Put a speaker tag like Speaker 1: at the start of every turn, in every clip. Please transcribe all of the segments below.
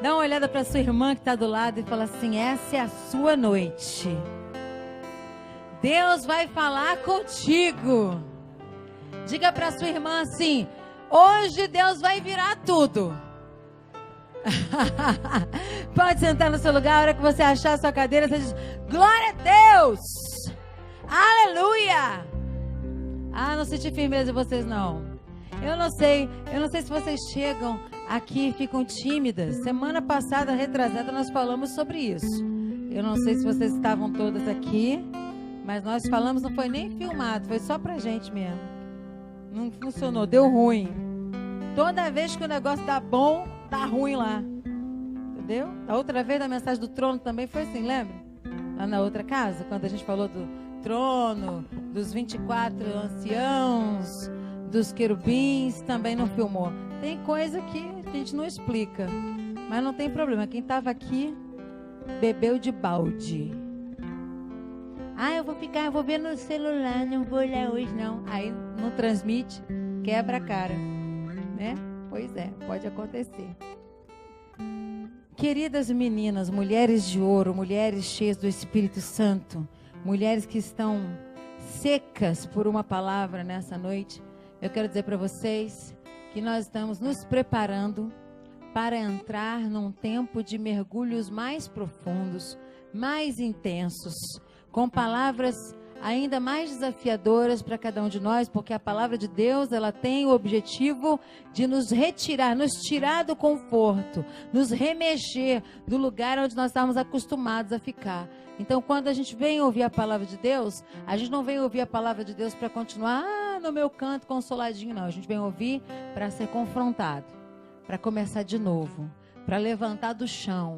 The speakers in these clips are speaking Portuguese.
Speaker 1: Dá uma olhada para sua irmã que está do lado e fala assim: essa é a sua noite. Deus vai falar contigo. Diga para sua irmã assim: hoje Deus vai virar tudo. Pode sentar no seu lugar. A hora que você achar a sua cadeira, você diz: glória a Deus, aleluia. Não senti firmeza de vocês não. Eu não sei se vocês chegam aqui e ficam tímidas. Semana passada, retrasada, nós falamos sobre isso. Eu não sei se vocês estavam todas aqui, mas nós falamos, não foi nem filmado, foi só pra gente mesmo. Não funcionou, deu ruim. Toda vez que o negócio dá bom, tá ruim lá. Entendeu? A outra vez da mensagem do trono também foi assim, lembra? Lá na outra casa, quando a gente falou do trono, dos 24 anciãos, dos querubins, também não filmou. Tem coisa que a gente não explica, mas não tem problema. Quem estava aqui bebeu de balde. Eu vou ver no celular, não vou olhar hoje não. Aí não transmite, quebra a cara, né? Pois é, pode acontecer. Queridas meninas, mulheres de ouro, mulheres cheias do Espírito Santo, mulheres que estão secas por uma palavra nessa noite, eu quero dizer para vocês que nós estamos nos preparando para entrar num tempo de mergulhos mais profundos, mais intensos, com palavras ainda mais desafiadoras para cada um de nós, porque a palavra de Deus, ela tem o objetivo de nos retirar, nos tirar do conforto, nos remexer do lugar onde nós estávamos acostumados a ficar. Então, quando a gente vem ouvir a palavra de Deus, a gente não vem ouvir a palavra de Deus para continuar no meu canto consoladinho, não. A gente vem ouvir para ser confrontado, para começar de novo, para levantar do chão,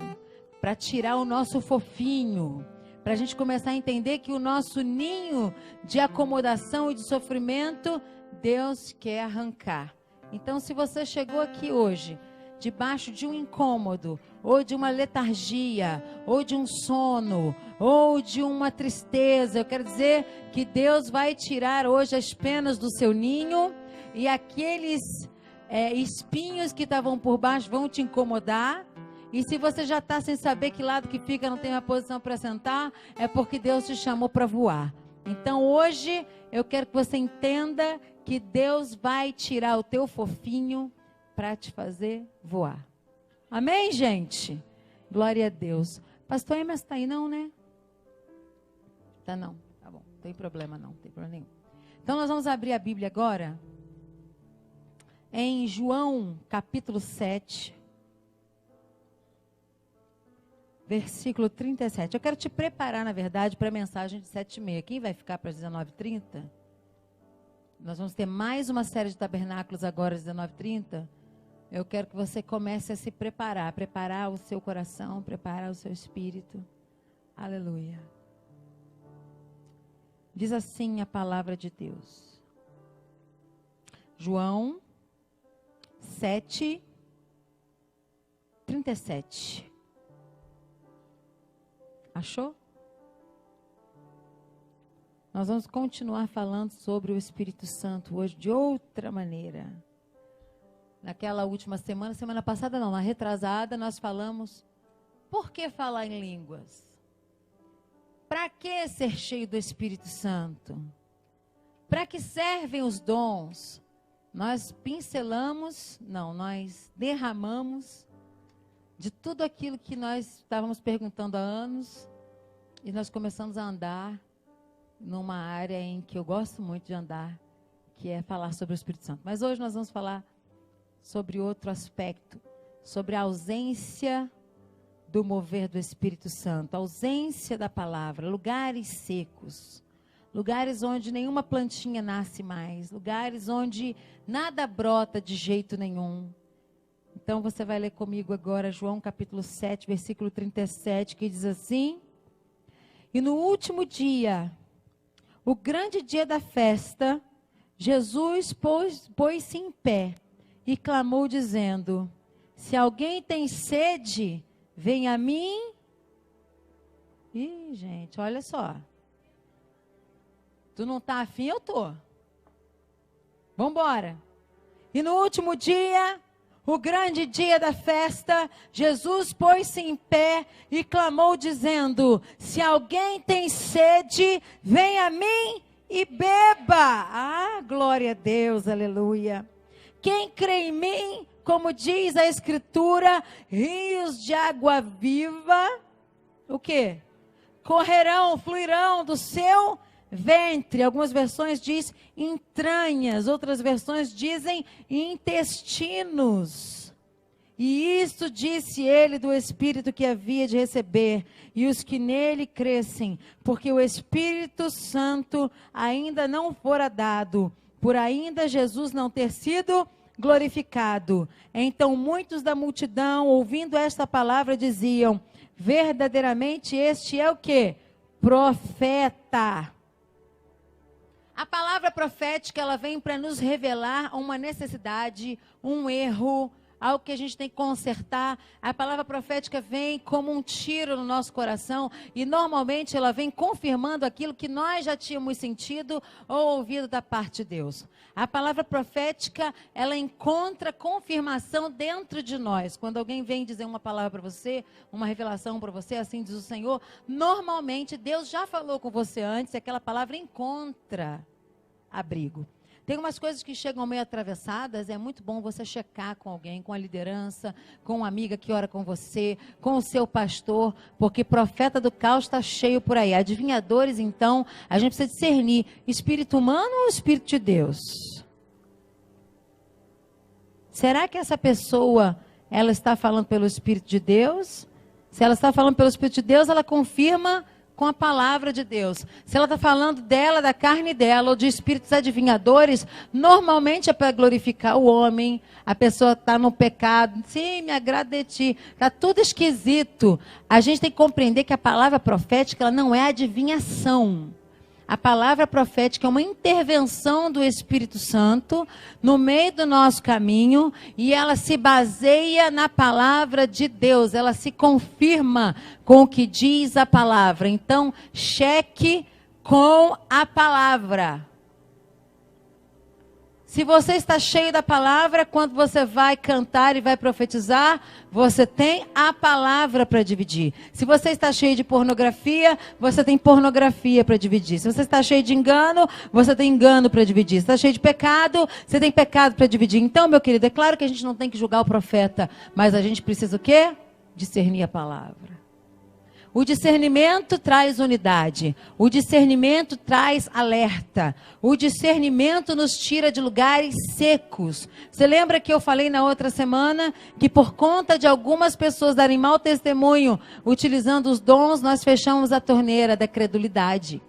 Speaker 1: para tirar o nosso fofinho, para a gente começar a entender que o nosso ninho de acomodação e de sofrimento, Deus quer arrancar. Então, se você chegou aqui hoje, debaixo de um incômodo, ou de uma letargia, ou de um sono, ou de uma tristeza, eu quero dizer que Deus vai tirar hoje as penas do seu ninho, e aqueles espinhos que estavam por baixo vão te incomodar. E se você já está sem saber que lado que fica, não tem uma posição para sentar, é porque Deus te chamou para voar. Então hoje eu quero que você entenda que Deus vai tirar o teu fofinho para te fazer voar. Amém, gente? Glória a Deus. Pastor Emerson está aí não, né? Tá não. Tá bom. Não tem problema não. Não tem problema nenhum. Então nós vamos abrir a Bíblia agora. Em João capítulo 7. Versículo 37. Eu quero te preparar, na verdade, para a mensagem de 7h30. Quem vai ficar para as 19h30? Nós vamos ter mais uma série de tabernáculos agora às 19h30. Eu quero que você comece a se preparar. Preparar o seu coração, preparar o seu espírito. Aleluia. Diz assim a palavra de Deus. João 7:37. Achou? Nós vamos continuar falando sobre o Espírito Santo hoje de outra maneira. Naquela última semana passada não, na retrasada, nós falamos, por que falar em línguas? Para que ser cheio do Espírito Santo? Para que servem os dons? Nós pincelamos, nós derramamos de tudo aquilo que nós estávamos perguntando há anos, e nós começamos a andar numa área em que eu gosto muito de andar, que é falar sobre o Espírito Santo. Mas hoje nós vamos falar sobre outro aspecto, sobre a ausência do mover do Espírito Santo, a ausência da palavra, lugares secos, lugares onde nenhuma plantinha nasce mais, lugares onde nada brota de jeito nenhum. Então você vai ler comigo agora João capítulo 7, versículo 37, que diz assim: e no último dia, o grande dia da festa, Jesus pôs-se em pé e clamou dizendo: se alguém tem sede, vem a mim. Ih, gente, olha só. Tu não tá afim, eu tô. Vambora. E no último dia, o grande dia da festa, Jesus pôs-se em pé e clamou dizendo: se alguém tem sede, venha a mim e beba. Ah, glória a Deus, aleluia. Quem crê em mim, como diz a Escritura, rios de água viva, o quê? Correrão, fluirão do seu ventre. Algumas versões diz entranhas, outras versões dizem intestinos. E isto disse ele do Espírito que havia de receber, e os que nele crescem, porque o Espírito Santo ainda não fora dado, por ainda Jesus não ter sido glorificado. Então muitos da multidão, ouvindo esta palavra, diziam: verdadeiramente este é o quê? Profeta. A palavra profética, ela vem para nos revelar uma necessidade, um erro, algo que a gente tem que consertar. A palavra profética vem como um tiro no nosso coração e normalmente ela vem confirmando aquilo que nós já tínhamos sentido ou ouvido da parte de Deus. A palavra profética, ela encontra confirmação dentro de nós. Quando alguém vem dizer uma palavra para você, uma revelação para você, assim diz o Senhor, normalmente Deus já falou com você antes e aquela palavra encontra abrigo. Tem umas coisas que chegam meio atravessadas, é muito bom você checar com alguém, com a liderança, com uma amiga que ora com você, com o seu pastor, porque profeta do caos está cheio por aí. Adivinhadores, então, a gente precisa discernir espírito humano ou espírito de Deus? Será que essa pessoa, ela está falando pelo Espírito de Deus? Se ela está falando pelo Espírito de Deus, ela confirma com a palavra de Deus. Se ela está falando dela, da carne dela, ou de espíritos adivinhadores, normalmente é para glorificar o homem. A pessoa está no pecado. Sim, me agrada de ti. Está tudo esquisito. A gente tem que compreender que a palavra profética, ela não é adivinhação. A palavra profética é uma intervenção do Espírito Santo no meio do nosso caminho e ela se baseia na palavra de Deus, ela se confirma com o que diz a palavra. Então, cheque com a palavra. Se você está cheio da palavra, quando você vai cantar e vai profetizar, você tem a palavra para dividir. Se você está cheio de pornografia, você tem pornografia para dividir. Se você está cheio de engano, você tem engano para dividir. Se está cheio de pecado, você tem pecado para dividir. Então, meu querido, é claro que a gente não tem que julgar o profeta, mas a gente precisa o quê? Discernir a palavra. O discernimento traz unidade, o discernimento traz alerta, o discernimento nos tira de lugares secos. Você lembra que eu falei na outra semana que por conta de algumas pessoas darem mau testemunho, utilizando os dons, nós fechamos a torneira da credulidade.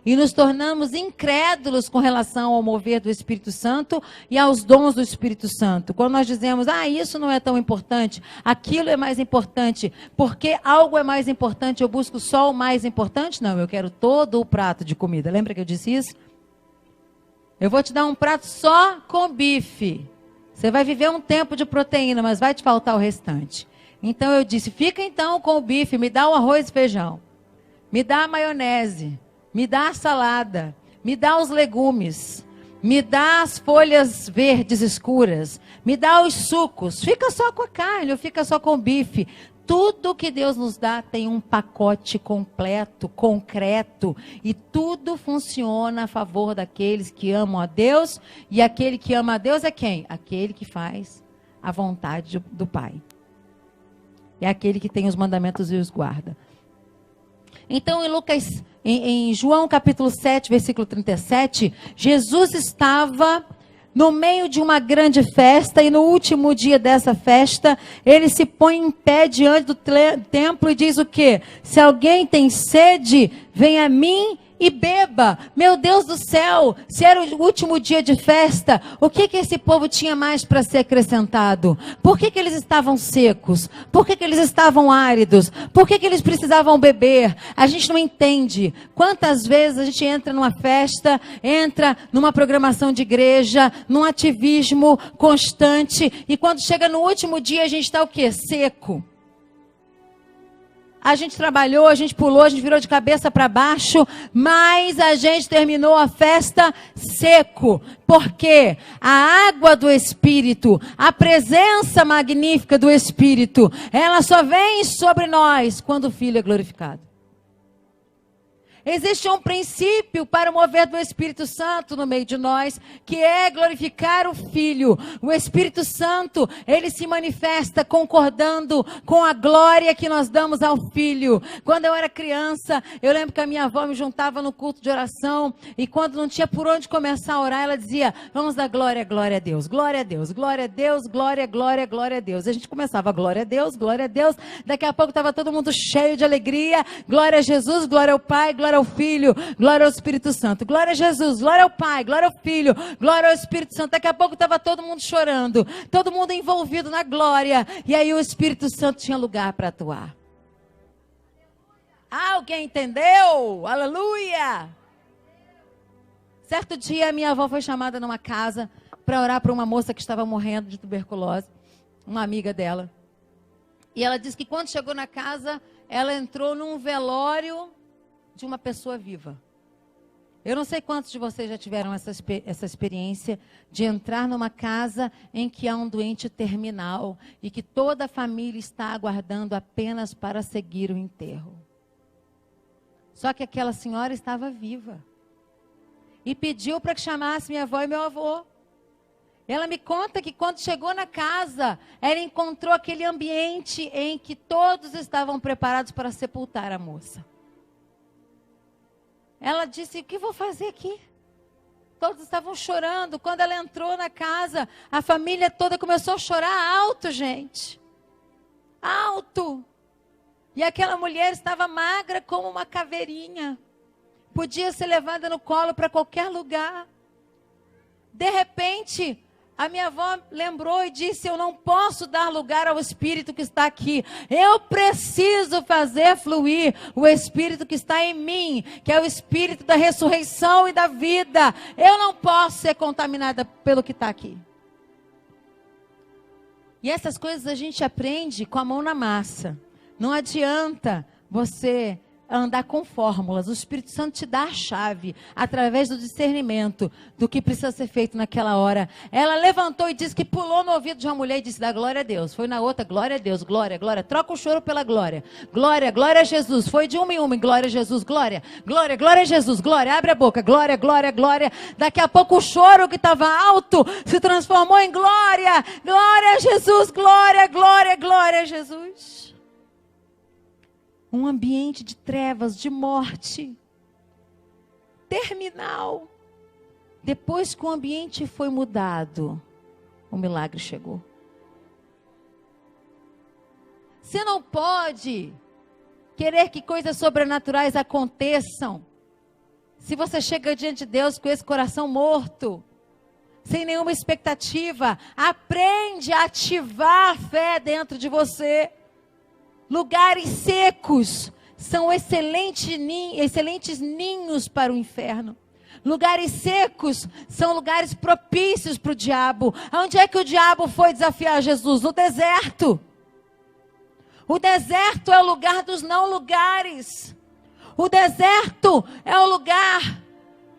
Speaker 1: E nos tornamos incrédulos com relação ao mover do Espírito Santo e aos dons do Espírito Santo. Quando nós dizemos, isso não é tão importante, aquilo é mais importante, porque algo é mais importante, eu busco só o mais importante? Não, eu quero todo o prato de comida. Lembra que eu disse isso? Eu vou te dar um prato só com bife. Você vai viver um tempo de proteína, mas vai te faltar o restante. Então eu disse, fica então com o bife, me dá o arroz e feijão, me dá a maionese, me dá a salada, me dá os legumes, me dá as folhas verdes escuras, me dá os sucos. Fica só com a carne ou fica só com o bife. Tudo que Deus nos dá tem um pacote completo, concreto. E tudo funciona a favor daqueles que amam a Deus. E aquele que ama a Deus é quem? Aquele que faz a vontade do Pai. É aquele que tem os mandamentos e os guarda. Então, em João capítulo 7, versículo 37, Jesus estava no meio de uma grande festa e no último dia dessa festa, ele se põe em pé diante do templo e diz o quê? Se alguém tem sede, vem a mim e beba. Meu Deus do céu, se era o último dia de festa, o que esse povo tinha mais para ser acrescentado? Por que eles estavam secos? Por que eles estavam áridos? Por que eles precisavam beber? A gente não entende. Quantas vezes a gente entra numa festa, entra numa programação de igreja, num ativismo constante, e quando chega no último dia a gente está o quê? Seco. a gente trabalhou, a gente pulou, a gente virou de cabeça para baixo, mas a gente terminou a festa seco. Porque a água do Espírito, a presença magnífica do Espírito, ela só vem sobre nós quando o Filho é glorificado. Existe um princípio para o mover do Espírito Santo no meio de nós, que é glorificar o Filho. O Espírito Santo, ele se manifesta concordando com a glória que nós damos ao Filho. Quando eu era criança, eu lembro que a minha avó me juntava no culto de oração, e quando não tinha por onde começar a orar, ela dizia, vamos dar glória, glória a Deus, glória a Deus, glória a Deus, glória, glória, glória a Deus. A gente começava, glória a Deus, glória a Deus. Daqui a pouco estava todo mundo cheio de alegria, glória a Jesus, glória ao Pai, glória ao Filho, glória ao Espírito Santo, glória a Jesus, glória ao Pai, glória ao Filho, glória ao Espírito Santo. Daqui a pouco estava todo mundo chorando, todo mundo envolvido na glória, e aí o Espírito Santo tinha lugar para atuar. Alguém entendeu? Aleluia! Certo dia, minha avó foi chamada numa casa para orar para uma moça que estava morrendo de tuberculose, uma amiga dela. E ela disse que quando chegou na casa, ela entrou num velório de uma pessoa viva. Eu não sei quantos de vocês já tiveram essa experiência de entrar numa casa em que há um doente terminal e que toda a família está aguardando apenas para seguir o enterro. Só que aquela senhora estava viva e pediu para que chamasse minha avó e meu avô. Ela me conta que quando chegou na casa, ela encontrou aquele ambiente em que todos estavam preparados para sepultar a moça. Ela disse, o que vou fazer aqui? Todos estavam chorando. Quando ela entrou na casa, a família toda começou a chorar alto, gente. Alto. E aquela mulher estava magra como uma caveirinha. Podia ser levada no colo para qualquer lugar. De repente, a minha avó lembrou e disse, eu não posso dar lugar ao Espírito que está aqui. Eu preciso fazer fluir o Espírito que está em mim, que é o Espírito da ressurreição e da vida. Eu não posso ser contaminada pelo que está aqui. E essas coisas a gente aprende com a mão na massa. Não adianta você andar com fórmulas. O Espírito Santo te dá a chave, através do discernimento, do que precisa ser feito naquela hora. Ela levantou e disse que pulou no ouvido de uma mulher e disse, dá glória a Deus. Foi na outra, glória a Deus, glória, glória. Troca o choro pela glória. Glória, glória a Jesus. Foi de uma em uma, glória a Jesus, glória. Glória, glória a Jesus, glória. Abre a boca, glória, glória, glória. Daqui a pouco o choro que estava alto se transformou em glória. Glória a Jesus, glória, glória, glória a Jesus. Um ambiente de trevas, de morte, terminal. Depois que o ambiente foi mudado, o milagre chegou. Você não pode querer que coisas sobrenaturais aconteçam se você chega diante de Deus com esse coração morto, sem nenhuma expectativa. Aprende a ativar a fé dentro de você. Lugares secos são excelentes ninhos para o inferno. Lugares secos são lugares propícios para o diabo. Onde é que o diabo foi desafiar Jesus? No deserto. O deserto é o lugar dos não lugares. O deserto é o lugar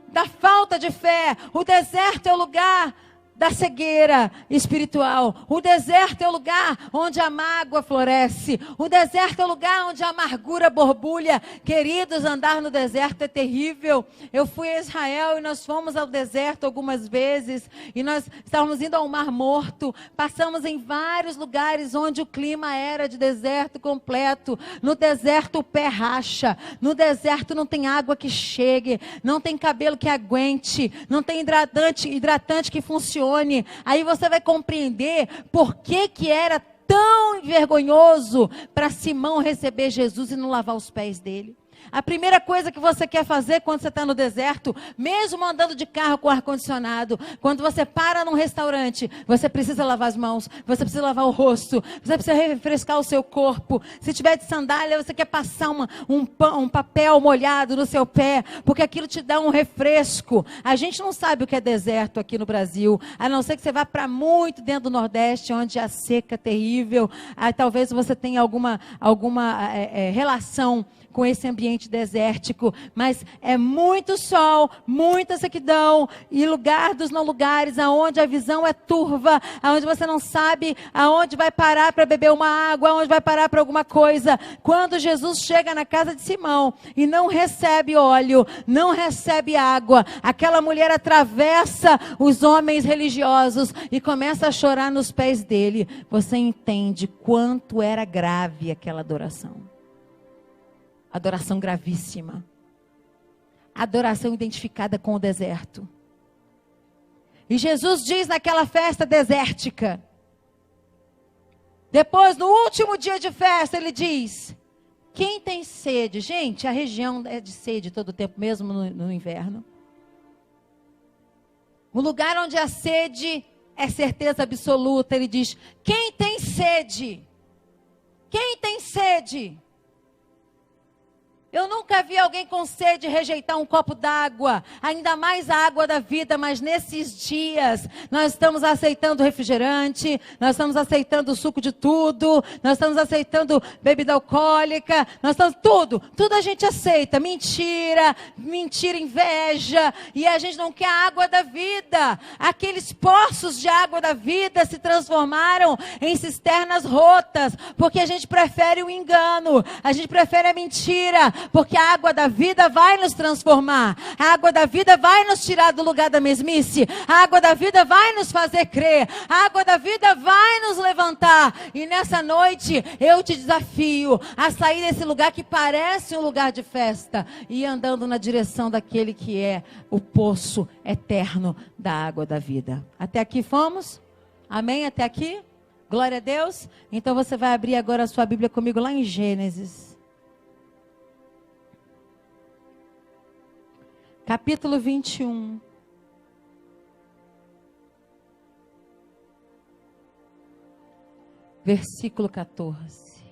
Speaker 1: da falta de fé. O deserto é o lugar da cegueira espiritual. O deserto é o lugar onde a mágoa floresce. O deserto é o lugar onde a amargura borbulha. Queridos, andar no deserto é terrível. Eu fui a Israel e nós fomos ao deserto algumas vezes. E nós estávamos indo ao Mar Morto. Passamos em vários lugares onde o clima era de deserto completo. No deserto o pé racha. No deserto não tem água que chegue. Não tem cabelo que aguente. Não tem hidratante que funcione. Aí você vai compreender por que era tão vergonhoso para Simão receber Jesus e não lavar os pés dele. A primeira coisa que você quer fazer quando você está no deserto, mesmo andando de carro com ar-condicionado, quando você para num restaurante, você precisa lavar as mãos, você precisa lavar o rosto, você precisa refrescar o seu corpo. Se tiver de sandália, você quer passar um papel molhado no seu pé, porque aquilo te dá um refresco. A gente não sabe o que é deserto aqui no Brasil, a não ser que você vá para muito dentro do Nordeste, onde a seca é terrível. Aí talvez você tenha alguma relação com esse ambiente desértico, mas é muito sol, muita sequidão, e lugar dos não lugares, aonde a visão é turva, aonde você não sabe aonde vai parar para beber uma água, aonde vai parar para alguma coisa. Quando Jesus chega na casa de Simão e não recebe óleo, não recebe água, aquela mulher atravessa os homens religiosos e começa a chorar nos pés dele. Você entende quanto era grave aquela adoração. Adoração gravíssima. Adoração identificada com o deserto. E Jesus diz naquela festa desértica, depois no último dia de festa, ele diz: quem tem sede? Gente, a região é de sede todo o tempo, mesmo no inverno. Um lugar onde a sede é certeza absoluta. Ele diz: quem tem sede? Quem tem sede? Eu nunca vi alguém com sede rejeitar um copo d'água, ainda mais a água da vida, mas nesses dias nós estamos aceitando refrigerante, nós estamos aceitando suco de tudo, nós estamos aceitando bebida alcoólica, nós estamos tudo a gente aceita, mentira, inveja, e a gente não quer a água da vida. Aqueles poços de água da vida se transformaram em cisternas rotas, porque a gente prefere o engano, a gente prefere a mentira, porque a água da vida vai nos transformar, a água da vida vai nos tirar do lugar da mesmice, a água da vida vai nos fazer crer, a água da vida vai nos levantar. E nessa noite eu te desafio a sair desse lugar que parece um lugar de festa e ir andando na direção daquele que é o poço eterno da água da vida. Até aqui fomos? Amém? Até aqui? Glória a Deus. Então você vai abrir agora a sua Bíblia comigo lá em Gênesis. Capítulo 21. Versículo 14.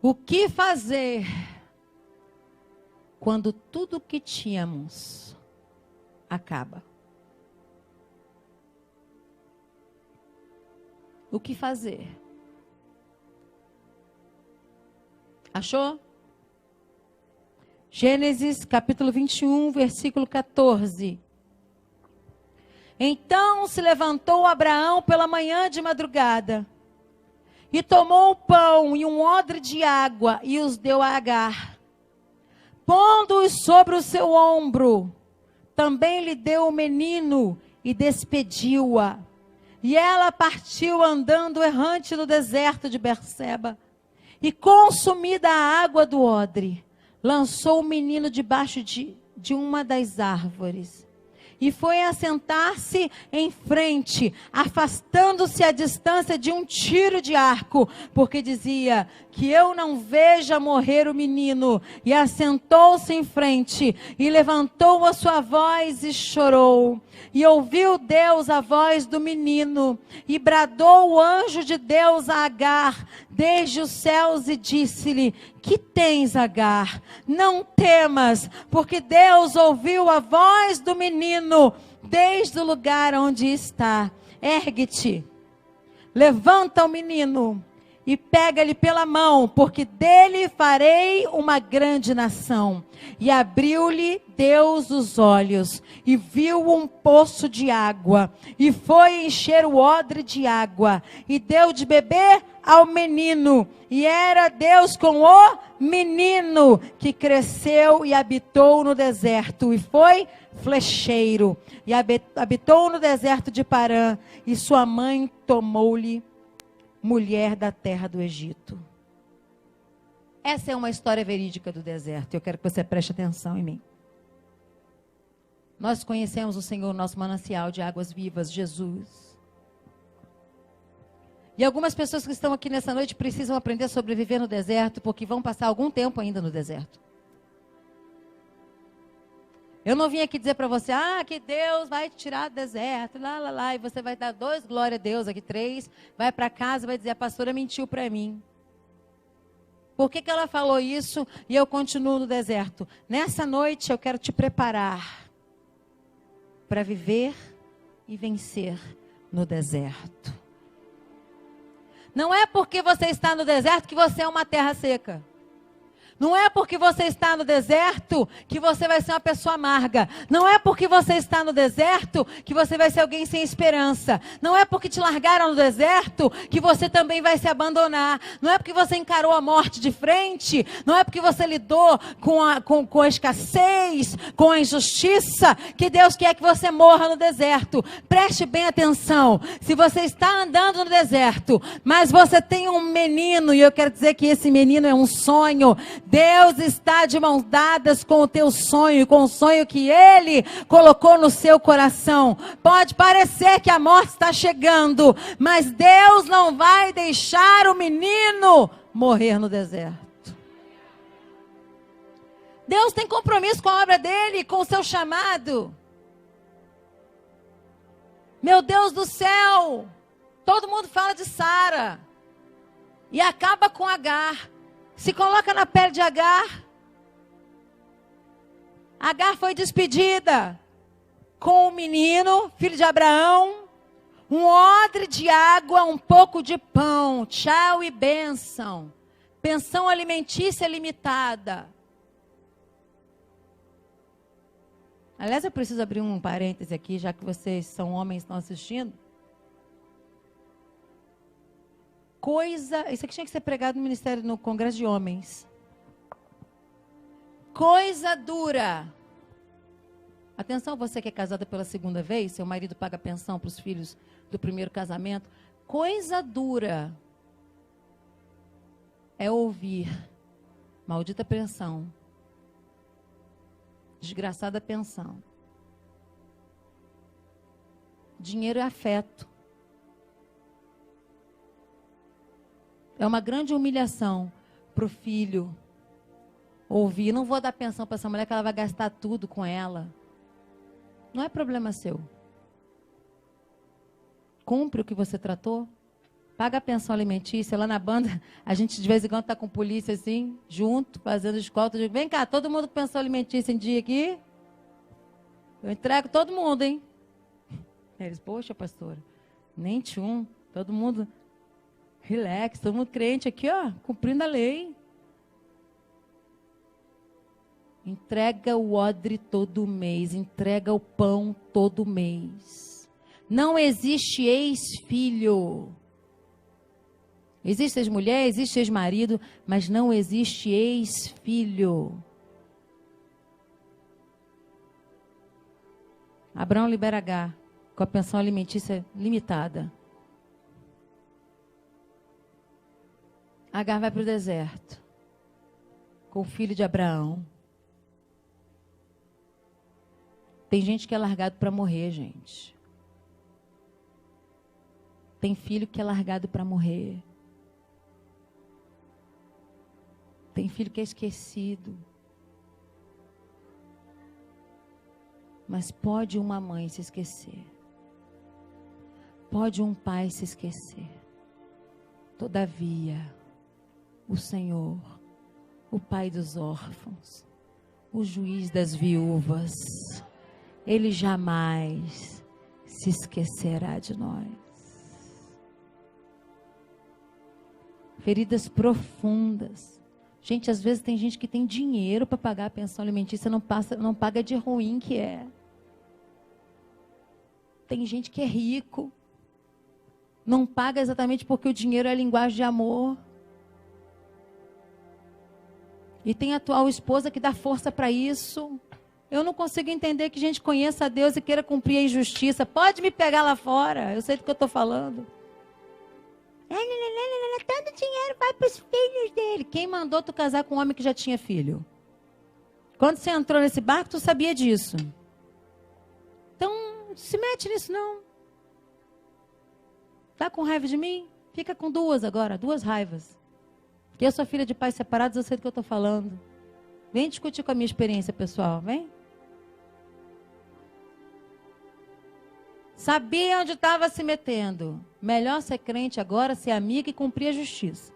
Speaker 1: O que fazer quando tudo que tínhamos acaba? O que fazer? Achou? Gênesis capítulo 21, versículo 14. Então se levantou Abraão pela manhã de madrugada, e tomou o pão e um odre de água, e os deu a Agar. Pondo-os sobre o seu ombro, também lhe deu o menino, e despediu-a. E ela partiu andando errante no deserto de Berseba, e consumida a água do odre, lançou o menino debaixo de uma das árvores e foi assentar-se em frente, afastando-se à distância de um tiro de arco, porque dizia: que eu não veja morrer o menino. E assentou-se em frente e levantou a sua voz e chorou. E ouviu Deus a voz do menino, e bradou o anjo de Deus a Agar desde os céus e disse-lhe: que tens, Agar? Não temas, porque Deus ouviu a voz do menino desde o lugar onde está. Ergue-te, levanta o menino e pega-lhe pela mão, porque dele farei uma grande nação. E abriu-lhe Deus os olhos, e viu um poço de água, e foi encher o odre de água, e deu de beber ao menino. E era Deus com o menino, que cresceu e habitou no deserto, e foi flecheiro, e habitou no deserto de Parã, e sua mãe tomou-lhe mulher da terra do Egito. Essa é uma história verídica do deserto. Eu quero que você preste atenção em mim. Nós conhecemos o Senhor, nosso manancial de águas vivas, Jesus. E algumas pessoas que estão aqui nessa noite precisam aprender a sobreviver no deserto, porque vão passar algum tempo ainda no deserto. Eu não vim aqui dizer para você, que Deus vai te tirar do deserto, e você vai dar 2, glória a Deus, aqui 3, vai para casa e vai dizer, a pastora mentiu para mim. Por que ela falou isso e eu continuo no deserto? Nessa noite eu quero te preparar para viver e vencer no deserto. Não é porque você está no deserto que você é uma terra seca. Não é porque você está no deserto que você vai ser uma pessoa amarga. Não é porque você está no deserto que você vai ser alguém sem esperança. Não é porque te largaram no deserto que você também vai se abandonar. Não é porque você encarou a morte de frente. Não é porque você lidou com a escassez, com a injustiça, que Deus quer que você morra no deserto. Preste bem atenção. Se você está andando no deserto, mas você tem um menino, e eu quero dizer que esse menino é um sonho. Deus está de mãos dadas com o teu sonho, com o sonho que Ele colocou no seu coração. Pode parecer que a morte está chegando, mas Deus não vai deixar o menino morrer no deserto. Deus tem compromisso com a obra dEle, com o seu chamado. Meu Deus do céu, todo mundo fala de Sara e acaba com Agar. Se coloca na pele de Agar. Agar foi despedida com o menino, filho de Abraão, um odre de água, um pouco de pão, tchau e bênção. Pensão alimentícia limitada. Aliás, eu preciso abrir um parêntese aqui, já que vocês são homens e estão assistindo. Isso aqui tinha que ser pregado no ministério, no congresso de homens. Coisa dura. Atenção, você que é casada pela segunda vez, seu marido paga pensão para os filhos do primeiro casamento. Coisa dura é ouvir maldita pensão, desgraçada pensão. Dinheiro é afeto. É uma grande humilhação para o filho ouvir, não vou dar pensão para essa mulher que ela vai gastar tudo com ela. Não é problema seu. Cumpre o que você tratou. Paga a pensão alimentícia. Lá na banda, a gente de vez em quando está com polícia assim, junto, fazendo escolta. Eu digo, vem cá, todo mundo com pensão alimentícia em dia aqui? Eu entrego todo mundo, hein? Eles, poxa, pastora, nem tchum, todo mundo... Relax, todo mundo crente aqui, ó, cumprindo a lei. Entrega o odre todo mês, entrega o pão todo mês. Não existe ex-filho. Existe ex-mulher, existe ex-marido, mas não existe ex-filho. Abraão libera Agar com a pensão alimentícia limitada. Agar vai para o deserto com o filho de Abraão. Tem gente que é largado para morrer, gente. Tem filho que é largado para morrer. Tem filho que é esquecido. Mas pode uma mãe se esquecer. Pode um pai se esquecer. Todavia, o Senhor, o Pai dos órfãos, o juiz das viúvas, Ele jamais se esquecerá de nós. Feridas profundas. Gente, às vezes tem gente que tem dinheiro para pagar a pensão alimentícia, não paga de ruim que é. Tem gente que é rico, não paga exatamente porque o dinheiro é a linguagem de amor. E tem a atual esposa que dá força para isso. Eu não consigo entender que gente conheça a Deus e queira cumprir a injustiça. Pode me pegar lá fora, eu sei do que eu estou falando. Todo dinheiro vai para os filhos dele. Quem mandou tu casar com um homem que já tinha filho? Quando você entrou nesse barco, tu sabia disso. Então, se mete nisso não. Tá com raiva de mim? Fica com duas agora, duas raivas. Porque eu sou filha de pais separados, eu sei do que eu estou falando. Vem discutir com a minha experiência pessoal, vem. Sabia onde estava se metendo. Melhor ser crente agora, ser amiga e cumprir a justiça.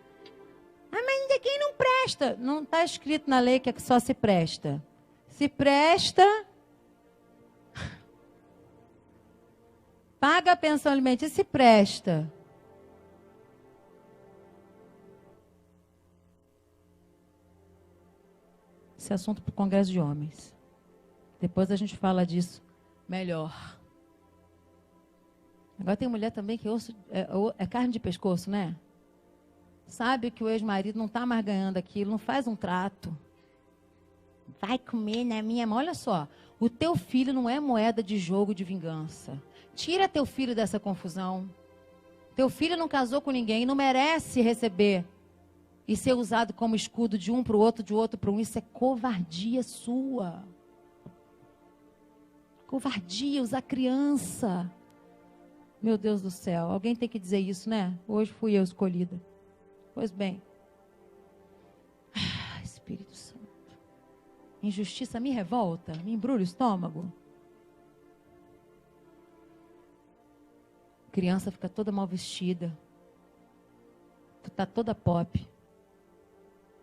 Speaker 1: Ah, mas ainda quem não presta? Não está escrito na lei que é que só se presta. Se presta, paga a pensão alimentícia e se presta. Esse assunto para o Congresso de Homens. Depois a gente fala disso melhor. Agora tem mulher também que é carne de pescoço, né? Sabe que o ex-marido não está mais ganhando aquilo, não faz um trato. Vai comer na minha mão. Olha só, o teu filho não é moeda de jogo de vingança. Tira teu filho dessa confusão. Teu filho não casou com ninguém, não merece receber e ser usado como escudo de um para o outro, de outro para um. Isso é covardia sua. Covardia, usar criança. Meu Deus do céu, alguém tem que dizer isso, né? Hoje fui eu escolhida. Pois bem. Espírito Santo. Injustiça me revolta, me embrulha o estômago. Criança fica toda mal vestida. Tu tá toda pop.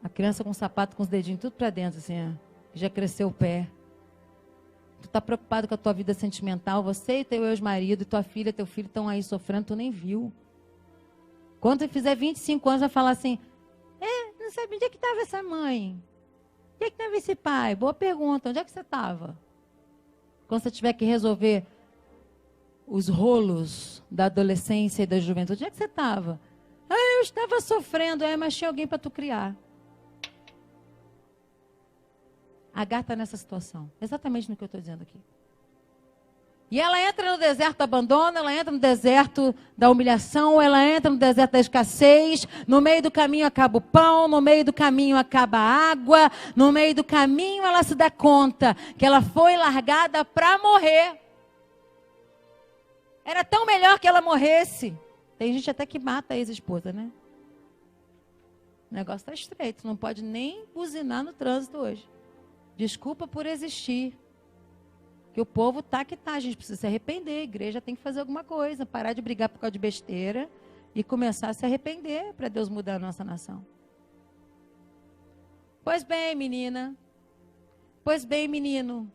Speaker 1: A criança com o sapato, com os dedinhos tudo para dentro, assim, ó, já cresceu o pé. Tu tá preocupado com a tua vida sentimental, você e teu ex-marido, tua filha, teu filho estão aí sofrendo, tu nem viu. Quando tu fizer 25 anos, vai falar assim, não sabe onde é que estava essa mãe? Onde é que estava esse pai? Boa pergunta, onde é que você estava? Quando você tiver que resolver os rolos da adolescência e da juventude, onde é que você estava? Eu estava sofrendo, mas tinha alguém para tu criar. Agar está nessa situação, exatamente no que eu estou dizendo aqui. E ela entra no deserto do abandono, ela entra no deserto da humilhação, ela entra no deserto da escassez, no meio do caminho acaba o pão, no meio do caminho acaba a água, no meio do caminho ela se dá conta que ela foi largada para morrer. Era tão melhor que ela morresse. Tem gente até que mata a ex-esposa, né? O negócio está estreito, não pode nem buzinar no trânsito hoje. Desculpa por existir. Que o povo tá que tá, a gente precisa se arrepender, a igreja tem que fazer alguma coisa, parar de brigar por causa de besteira e começar a se arrepender para Deus mudar a nossa nação. Pois bem, menina, pois bem, menino,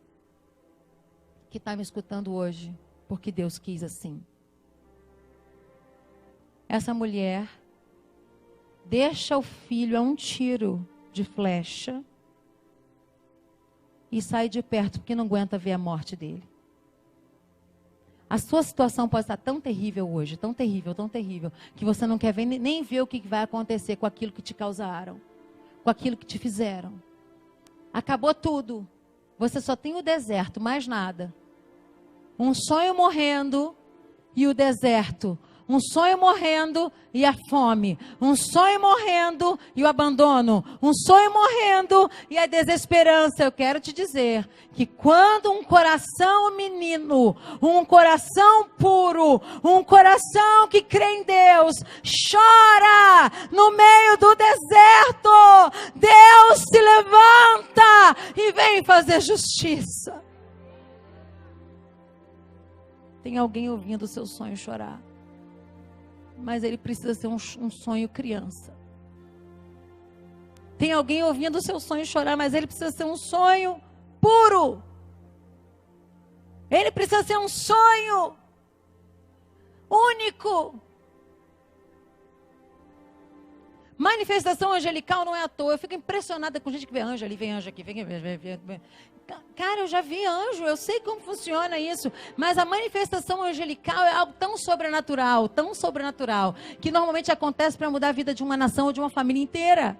Speaker 1: que está me escutando hoje, porque Deus quis assim. Essa mulher deixa o filho a um tiro de flecha e sai de perto, porque não aguenta ver a morte dele. A sua situação pode estar tão terrível hoje, tão terrível, que você não quer ver, nem ver o que vai acontecer com aquilo que te causaram, com aquilo que te fizeram. Acabou tudo. Você só tem o deserto, mais nada. Um sonho morrendo e o deserto. Um sonho morrendo e a fome. Um sonho morrendo e o abandono. Um sonho morrendo e a desesperança. Eu quero te dizer que quando um coração menino, um coração puro, um coração que crê em Deus, chora no meio do deserto, Deus se levanta e vem fazer justiça. Tem alguém ouvindo o seu sonho chorar. Mas ele precisa ser um sonho criança. Tem alguém ouvindo o seu sonho chorar, mas ele precisa ser um sonho puro. Ele precisa ser um sonho único. Manifestação angelical não é à toa. Eu fico impressionada com gente que vê anjo ali, vem anjo aqui, vem. Cara, eu já vi anjo, eu sei como funciona isso. Mas a manifestação angelical é algo tão sobrenatural, que normalmente acontece para mudar a vida de uma nação ou de uma família inteira.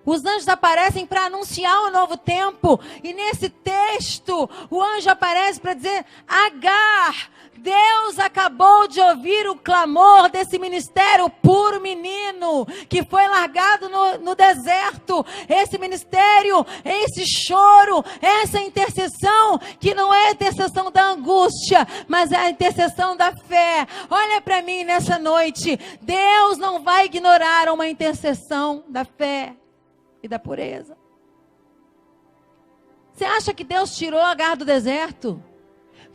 Speaker 1: Os anjos aparecem para anunciar um novo tempo. E nesse texto, o anjo aparece para dizer: Agar, Deus acabou de ouvir o clamor desse ministério puro menino, que foi largado no deserto. Esse ministério, esse choro, essa intercessão, que não é a intercessão da angústia, mas é a intercessão da fé. Olha para mim nessa noite. Deus não vai ignorar uma intercessão da fé e da pureza. Você acha que Deus tirou Agar do deserto?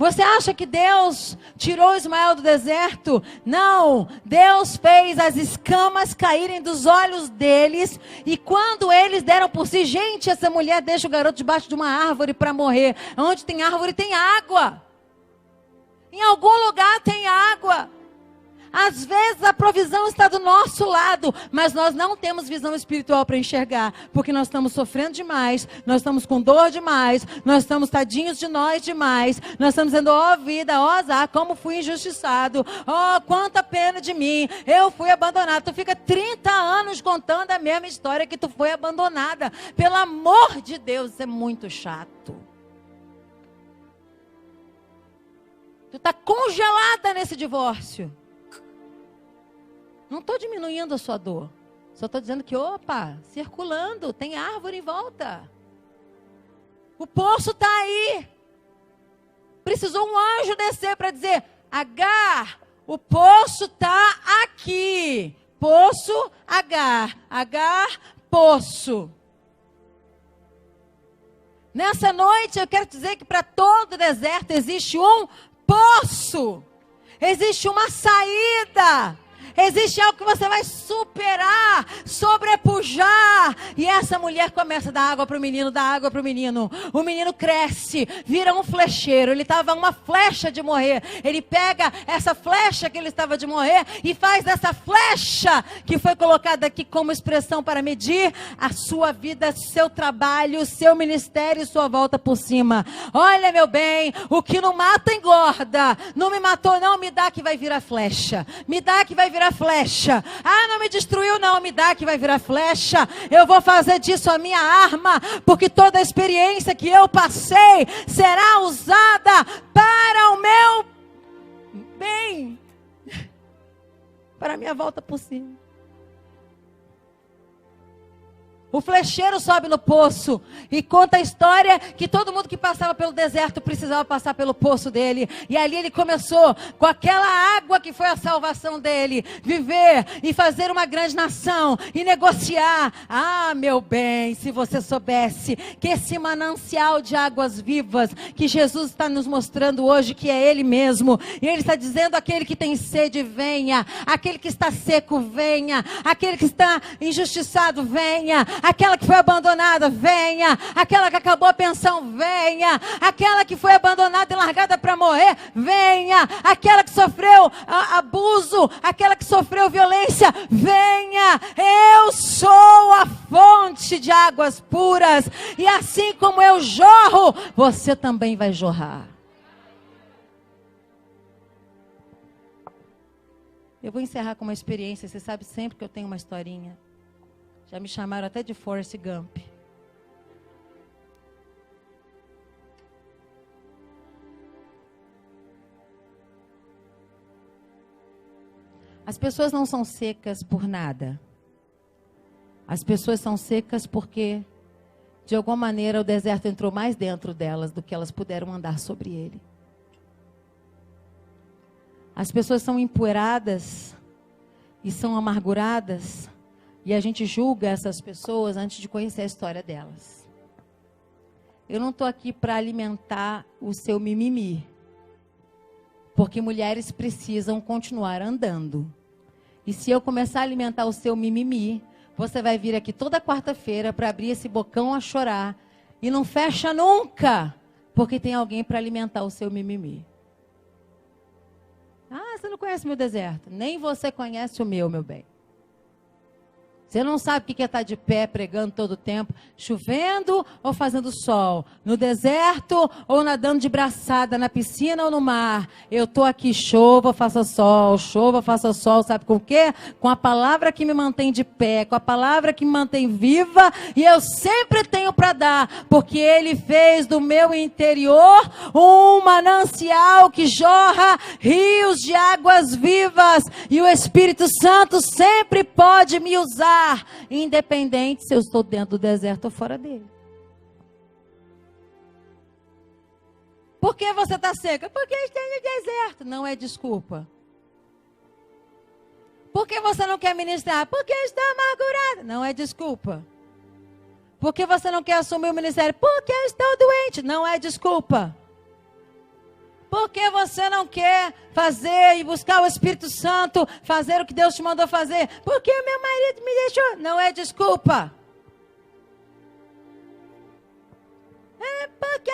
Speaker 1: Você acha que Deus tirou Ismael do deserto? Não, Deus fez as escamas caírem dos olhos deles, e quando eles deram por si, gente, essa mulher deixa o garoto debaixo de uma árvore para morrer. Onde tem árvore tem água. Em algum lugar tem água. Às vezes a provisão está do nosso lado, mas nós não temos visão espiritual para enxergar, porque nós estamos sofrendo demais, nós estamos com dor demais, nós estamos tadinhos de nós demais, nós estamos dizendo: ó vida, ó azar, como fui injustiçado, ó quanta pena de mim, eu fui abandonado. Tu fica 30 anos contando a mesma história que tu foi abandonada. Pelo amor de Deus, isso é muito chato. Tu está congelada nesse divórcio. Não estou diminuindo a sua dor. Só estou dizendo que, opa, circulando, tem árvore em volta. O poço está aí. Precisou um anjo descer para dizer: Agar, o poço está aqui. Poço, Agar. Agar, poço. Nessa noite eu quero dizer que para todo deserto existe um poço. Existe uma saída. Existe algo que você vai superar, sobrepujar. E essa mulher começa a dar água para o menino, dar água para o menino. O menino cresce, vira um flecheiro. Ele estava uma flecha de morrer. Ele pega essa flecha que ele estava de morrer e faz dessa flecha que foi colocada aqui como expressão para medir a sua vida, seu trabalho, seu ministério e sua volta por cima. Olha, meu bem, o que não mata engorda. Não me matou, não, me dá que vai virar flecha. Me dá que vai virar flecha. Ah, não me destruiu, não, me dá que vai virar flecha. Eu vou fazer disso a minha arma, porque toda a experiência que eu passei será usada para o meu bem, para a minha volta por cima. O flecheiro sobe no poço e conta a história que todo mundo que passava pelo deserto precisava passar pelo poço dele. E ali ele começou, com aquela água que foi a salvação dele, viver e fazer uma grande nação e negociar. Ah, meu bem, se você soubesse que esse manancial de águas vivas que Jesus está nos mostrando hoje, que é Ele mesmo. E Ele está dizendo: aquele que tem sede, venha. Aquele que está seco, venha. Aquele que está injustiçado, venha. Aquela que foi abandonada, venha. Aquela que acabou a pensão, venha. Aquela que foi abandonada e largada para morrer, venha. Aquela que sofreu abuso, aquela que sofreu violência, venha. Eu sou a fonte de águas puras. E assim como eu jorro, você também vai jorrar. Eu vou encerrar com uma experiência. Você sabe sempre que eu tenho uma historinha. Já me chamaram até de Forrest Gump. As pessoas não são secas por nada. As pessoas são secas porque, de alguma maneira, o deserto entrou mais dentro delas do que elas puderam andar sobre ele. As pessoas são empoeiradas e são amarguradas. E a gente julga essas pessoas antes de conhecer a história delas. Eu não estou aqui para alimentar o seu mimimi. Porque mulheres precisam continuar andando. E se eu começar a alimentar o seu mimimi, você vai vir aqui toda quarta-feira para abrir esse bocão a chorar. E não fecha nunca, porque tem alguém para alimentar o seu mimimi. Ah, você não conhece meu deserto. Nem você conhece o meu bem. Você não sabe o que é estar de pé pregando todo o tempo, chovendo ou fazendo sol, no deserto ou nadando de braçada na piscina ou no mar. Eu estou aqui, chova, faça sol, sabe com o quê? Com a palavra que me mantém de pé, com a palavra que me mantém viva, e eu sempre tenho para dar, porque Ele fez do meu interior um manancial que jorra rios de águas vivas, e o Espírito Santo sempre pode me usar, independente se eu estou dentro do deserto ou fora dele. Por que você está seca? Porque está no deserto. Não é desculpa. Por que você não quer ministrar? Porque está amargurada. Não é desculpa. Por que você não quer assumir o ministério? Porque eu estou doente. Não é desculpa. Por que você não quer fazer e buscar o Espírito Santo, fazer o que Deus te mandou fazer? Porque o meu marido me deixou. Não é desculpa. É porque...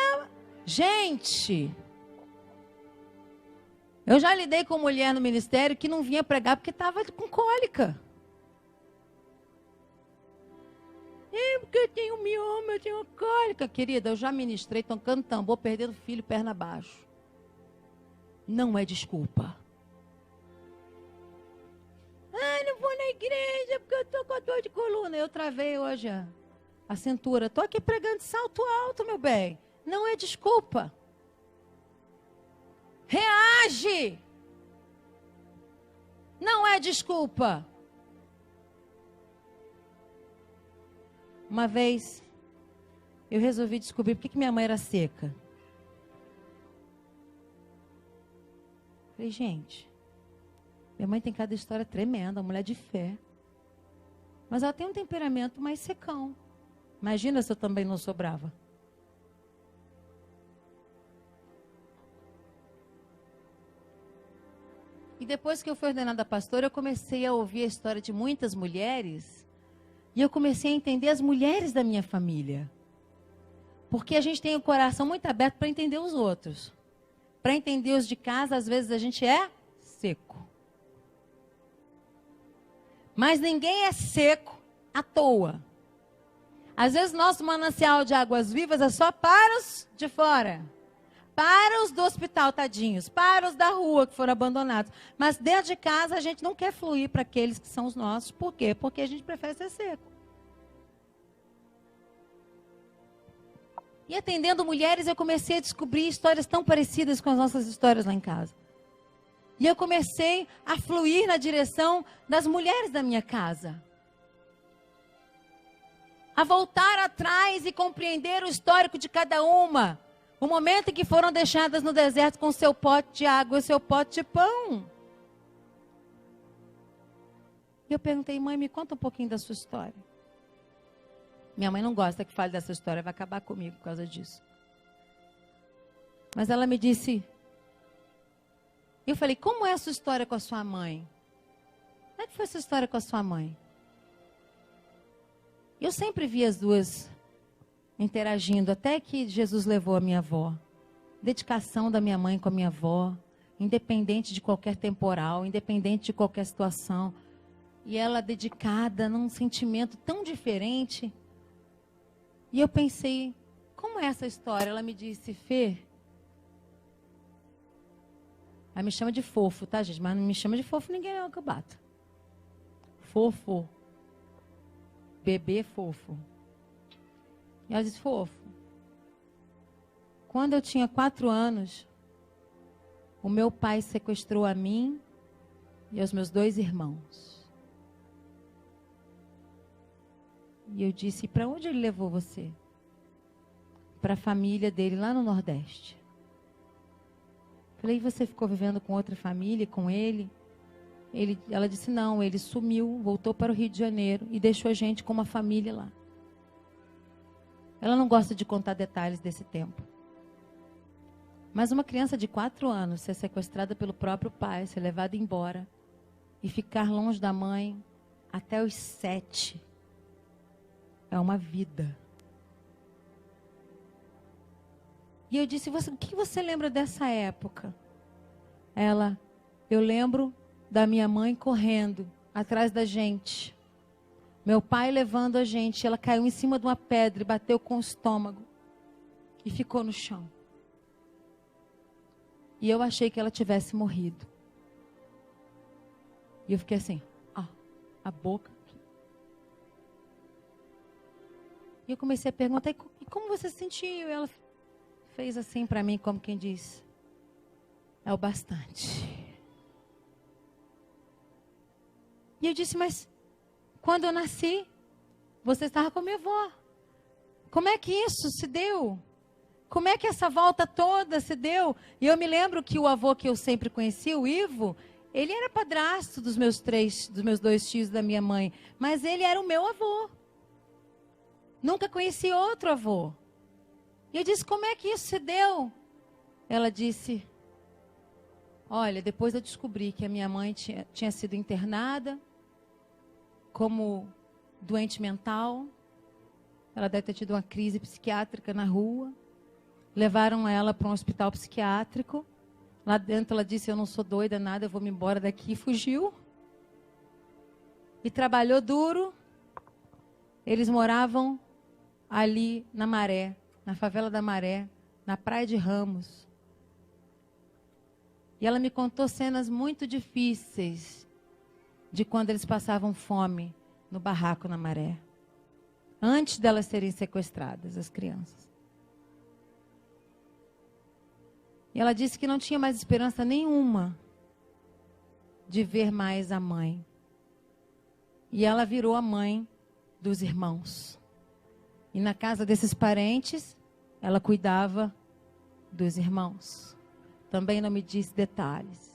Speaker 1: Gente, eu já lidei com mulher no ministério que não vinha pregar porque estava com cólica. Porque eu tenho mioma, eu tenho cólica. Querida, eu já ministrei tocando tambor, perdendo filho, perna abaixo. Não é desculpa. Não vou na igreja porque eu estou com a dor de coluna. Eu travei hoje a cintura. Estou aqui pregando de salto alto, meu bem. Não é desculpa. Reage. Não é desculpa. Uma vez, eu resolvi descobrir por que minha mãe era seca. Falei, gente, minha mãe tem cada história tremenda, uma mulher de fé. Mas ela tem um temperamento mais secão. Imagina se eu também não sou brava. E depois que eu fui ordenada pastora, eu comecei a ouvir a história de muitas mulheres. E eu comecei a entender as mulheres da minha família. Porque a gente tem o coração muito aberto para entender os outros. Para entender os de casa, às vezes a gente é seco. Mas ninguém é seco à toa. Às vezes nosso manancial de águas vivas é só para os de fora. Para os do hospital, tadinhos. Para os da rua que foram abandonados. Mas dentro de casa a gente não quer fluir para aqueles que são os nossos. Por quê? Porque a gente prefere ser seco. E atendendo mulheres, eu comecei a descobrir histórias tão parecidas com as nossas histórias lá em casa. E eu comecei a fluir na direção das mulheres da minha casa. A voltar atrás e compreender o histórico de cada uma. O momento em que foram deixadas no deserto com seu pote de água e seu pote de pão. E eu perguntei, mãe, me conta um pouquinho da sua história. Minha mãe não gosta que fale dessa história, vai acabar comigo por causa disso. Mas ela me disse... Eu falei, como é a sua história com a sua mãe? Como é que foi a sua história com a sua mãe? Eu sempre vi as duas interagindo, até que Jesus levou a minha avó. Dedicação da minha mãe com a minha avó, independente de qualquer temporal, independente de qualquer situação. E ela dedicada num sentimento tão diferente... E eu pensei, como é essa história? Ela me disse, Fê, ela me chama de fofo, tá, gente? Mas não me chama de fofo ninguém não que eu bato. Fofo. Bebê fofo. E ela disse, fofo. Quando eu tinha 4 anos, o meu pai sequestrou a mim e aos meus 2 irmãos. E eu disse, para onde ele levou você? Para a família dele lá no Nordeste. Falei, e você ficou vivendo com outra família, com ele? Ela disse, não, ele sumiu, voltou para o Rio de Janeiro e deixou a gente com uma família lá. Ela não gosta de contar detalhes desse tempo. Mas uma criança de 4 anos ser sequestrada pelo próprio pai, ser levada embora e ficar longe da mãe até os 7 é uma vida. E eu disse, o que você lembra dessa época? Ela, eu lembro da minha mãe correndo atrás da gente, Meu pai levando a gente, ela caiu em cima de uma pedra e bateu com o estômago. E ficou no chão. E eu achei que ela tivesse morrido. E eu fiquei assim, a boca. E eu comecei a perguntar, e como você se sentiu? E ela fez assim para mim, como quem diz, é o bastante. E eu disse, mas quando eu nasci, você estava com a minha avó. Como é que isso se deu? Como é que essa volta toda se deu? E eu me lembro que o avô que eu sempre conheci, o Ivo, ele era padrasto dos meus 2 tios da minha mãe. Mas ele era o meu avô. Nunca conheci outro avô. E eu disse, como é que isso se deu? Ela disse, olha, depois eu descobri que a minha mãe tinha sido internada como doente mental. Ela deve ter tido uma crise psiquiátrica na rua. Levaram ela para um hospital psiquiátrico. Lá dentro ela disse, eu não sou doida, nada, eu vou me embora daqui. E fugiu. E trabalhou duro. Eles moravam ali na Maré, na favela da Maré, na Praia de Ramos. E ela me contou cenas muito difíceis de quando eles passavam fome no barraco na Maré. Antes delas serem sequestradas, as crianças. E ela disse que não tinha mais esperança nenhuma de ver mais a mãe. E ela virou a mãe dos irmãos. E na casa desses parentes, ela cuidava dos irmãos. Também não me disse detalhes.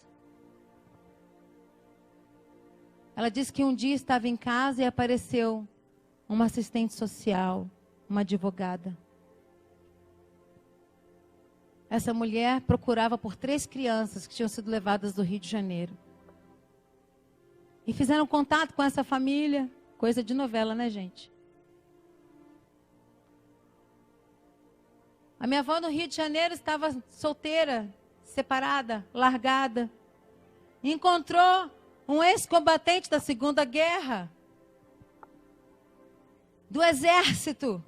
Speaker 1: Ela disse que um dia estava em casa e apareceu uma assistente social, uma advogada. Essa mulher procurava por 3 crianças que tinham sido levadas do Rio de Janeiro. E fizeram contato com essa família. Coisa de novela, né, gente? A minha avó no Rio de Janeiro estava solteira, separada, largada. Encontrou um ex-combatente da Segunda Guerra, do exército,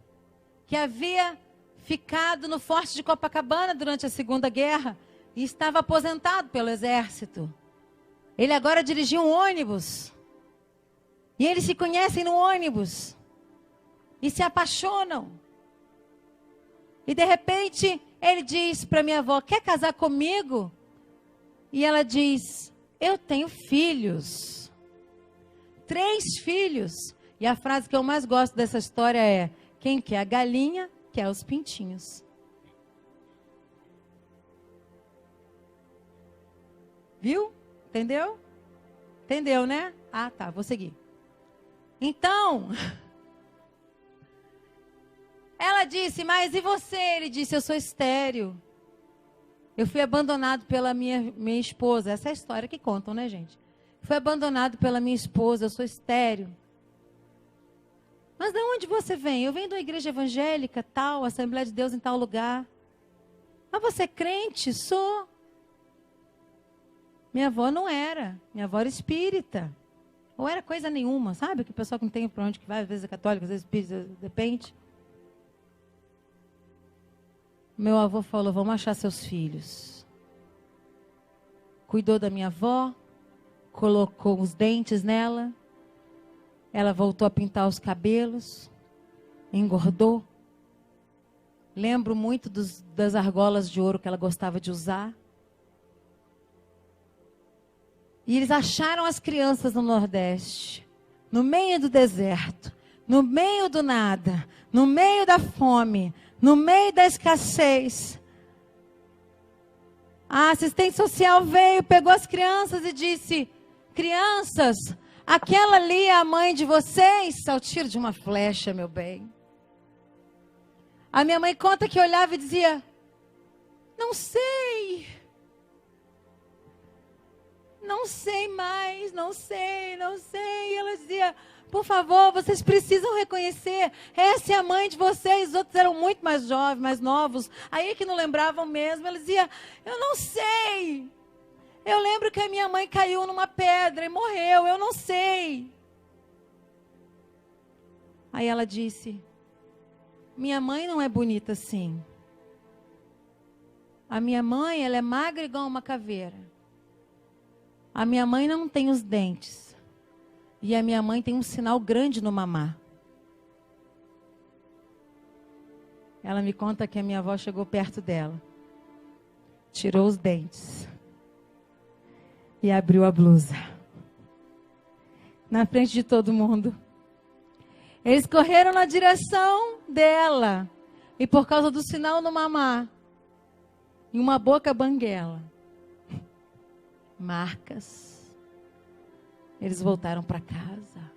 Speaker 1: que havia ficado no Forte de Copacabana durante a Segunda Guerra e estava aposentado pelo exército. Ele agora dirigia um ônibus. E eles se conhecem no ônibus. E se apaixonam. E de repente, ele diz para minha avó, quer casar comigo? E ela diz, eu tenho filhos. 3 filhos. E a frase que eu mais gosto dessa história é, quem quer a galinha, quer os pintinhos. Viu? Entendeu? Entendeu, né? Ah, tá, vou seguir. Então, ela disse, mas e você? Ele disse, eu sou estéril. Eu fui abandonado pela minha esposa. Essa é a história que contam, né, gente? Fui abandonado pela minha esposa, eu sou estéril. Mas de onde você vem? Eu venho de uma igreja evangélica, tal, Assembleia de Deus em tal lugar. Mas você é crente? Sou. Minha avó não era. Minha avó era espírita. Ou era coisa nenhuma, sabe? Que o pessoal que não tem para onde que vai, às vezes é católico, às vezes espírita, depende. Meu avô falou, vamos achar seus filhos. Cuidou da minha avó, colocou os dentes nela. Ela voltou a pintar os cabelos, engordou. Lembro muito das argolas de ouro que ela gostava de usar. E eles acharam as crianças no Nordeste, no meio do deserto, no meio do nada, no meio da fome, no meio da escassez. A assistente social veio, pegou as crianças e disse, crianças, aquela ali é a mãe de vocês? Ao tiro de uma flecha, meu bem. A minha mãe conta que olhava e dizia, não sei. Não sei mais, não sei. E ela dizia, por favor, vocês precisam reconhecer, essa é a mãe de vocês. Os outros eram muito mais jovens, mais novos, aí que não lembravam mesmo. Ela dizia, eu não sei. Eu lembro que a minha mãe caiu numa pedra e morreu, eu não sei. Aí ela disse: minha mãe não é bonita assim. A minha mãe, ela é magra igual uma caveira. A minha mãe não tem os dentes. E a minha mãe tem um sinal grande no mamar. Ela me conta que a minha avó chegou perto dela, tirou os dentes e abriu a blusa. Na frente de todo mundo. Eles correram na direção dela. E por causa do sinal no mamar, em uma boca banguela, marcas, eles voltaram para casa.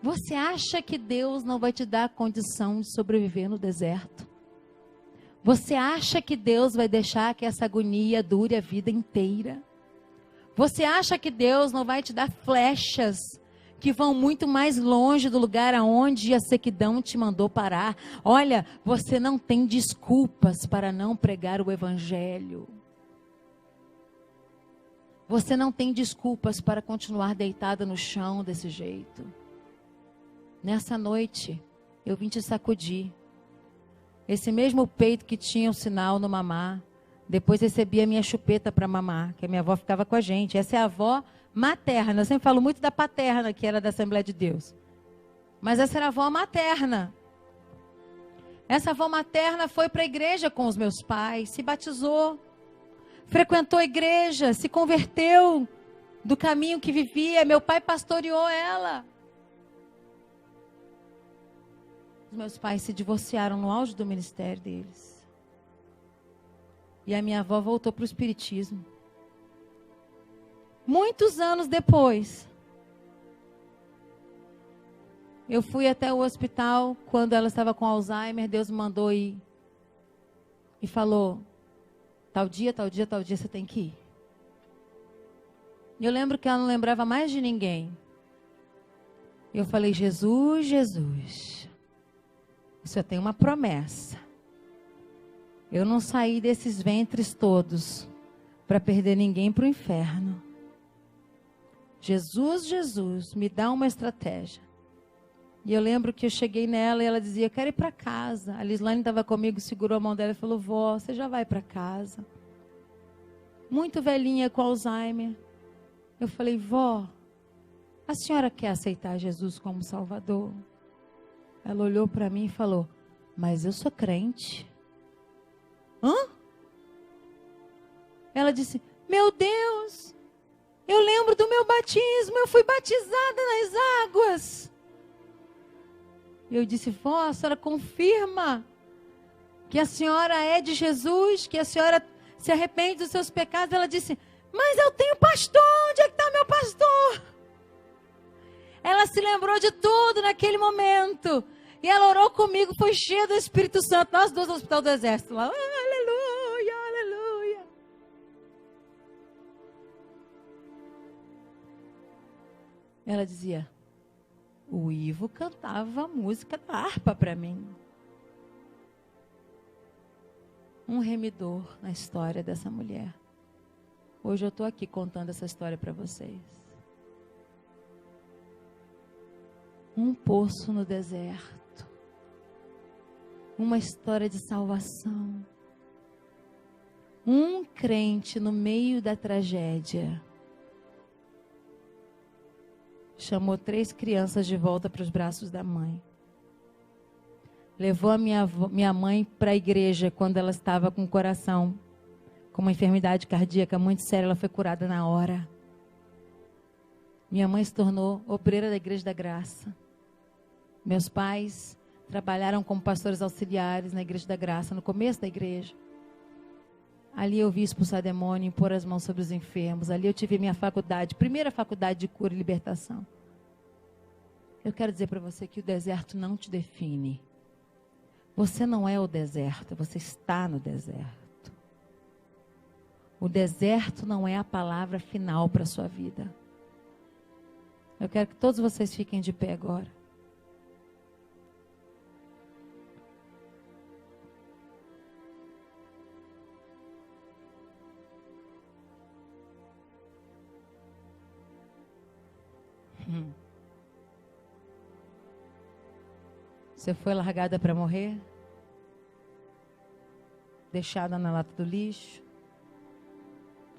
Speaker 1: Você acha que Deus não vai te dar a condição de sobreviver no deserto? Você acha que Deus vai deixar que essa agonia dure a vida inteira? Você acha que Deus não vai te dar flechas que vão muito mais longe do lugar aonde a sequidão te mandou parar? Olha, você não tem desculpas para não pregar o evangelho. Você não tem desculpas para continuar deitada no chão desse jeito. Nessa noite, eu vim te sacudir. Esse mesmo peito que tinha o sinal no mamar, depois recebi a minha chupeta para mamar, que a minha avó ficava com a gente. Essa é a avó materna. Eu sempre falo muito da paterna, que era da Assembleia de Deus. Mas essa era a avó materna. Essa avó materna foi para a igreja com os meus pais, se batizou, frequentou a igreja, se converteu do caminho que vivia. Meu pai pastoreou ela. Os meus pais se divorciaram no auge do ministério deles. E a minha avó voltou para o espiritismo. Muitos anos depois, eu fui até o hospital quando ela estava com Alzheimer. Deus me mandou ir e falou: tal dia você tem que ir. Eu lembro que ela não lembrava mais de ninguém. Eu falei: Jesus, Jesus, o Senhor tem uma promessa. Eu não saí desses ventres todos para perder ninguém para o inferno. Jesus, Jesus, me dá uma estratégia. E eu lembro que eu cheguei nela e ela dizia: quero ir para casa. A Lislane estava comigo, segurou a mão dela e falou: vó, você já vai para casa. Muito velhinha com Alzheimer. Eu falei: vó, a senhora quer aceitar Jesus como Salvador? Ela olhou para mim e falou: mas eu sou crente. Hã? Ela disse: meu Deus, eu lembro do meu batismo, eu fui batizada nas águas. Eu disse: vó, a senhora confirma que a senhora é de Jesus, que a senhora se arrepende dos seus pecados? Ela disse: mas eu tenho pastor, onde é que está meu pastor? Ela se lembrou de tudo naquele momento. E ela orou comigo, foi cheia do Espírito Santo. Nós duas no Hospital do Exército lá. Aleluia, aleluia. Ela dizia: o Ivo cantava a música da harpa para mim. Um remidor na história dessa mulher. Hoje eu estou aqui contando essa história para vocês. Um poço no deserto. Uma história de salvação. Um crente no meio da tragédia chamou 3 crianças de volta para os braços da mãe. Levou a minha mãe para a igreja quando ela estava com o coração, com uma enfermidade cardíaca muito séria. Ela foi curada na hora. Minha mãe se tornou obreira da Igreja da Graça. Meus pais trabalharam como pastores auxiliares na Igreja da Graça, no começo da igreja. Ali eu vi expulsar demônio, impor as mãos sobre os enfermos. Ali eu tive minha faculdade, primeira faculdade de cura e libertação. Eu quero dizer para você que o deserto não te define. Você não é o deserto, você está no deserto. O deserto não é a palavra final para a sua vida. Eu quero que todos vocês fiquem de pé agora. Você foi largada para morrer? Deixada na lata do lixo?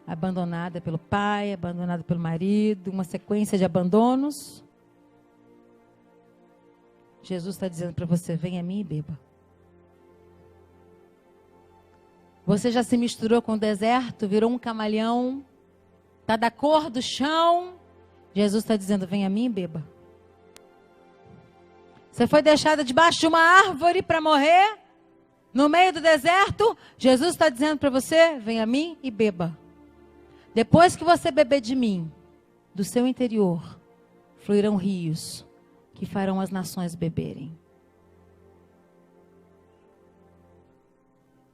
Speaker 1: Abandonada pelo pai, abandonada pelo marido, uma sequência de abandonos? Jesus está dizendo para você, vem a mim e beba. Você já se misturou com o deserto, virou um camaleão, está da cor do chão. Jesus está dizendo, vem a mim e beba. Você foi deixada debaixo de uma árvore para morrer, no meio do deserto. Jesus está dizendo para você, vem a mim e beba. Depois que você beber de mim, do seu interior, fluirão rios que farão as nações beberem.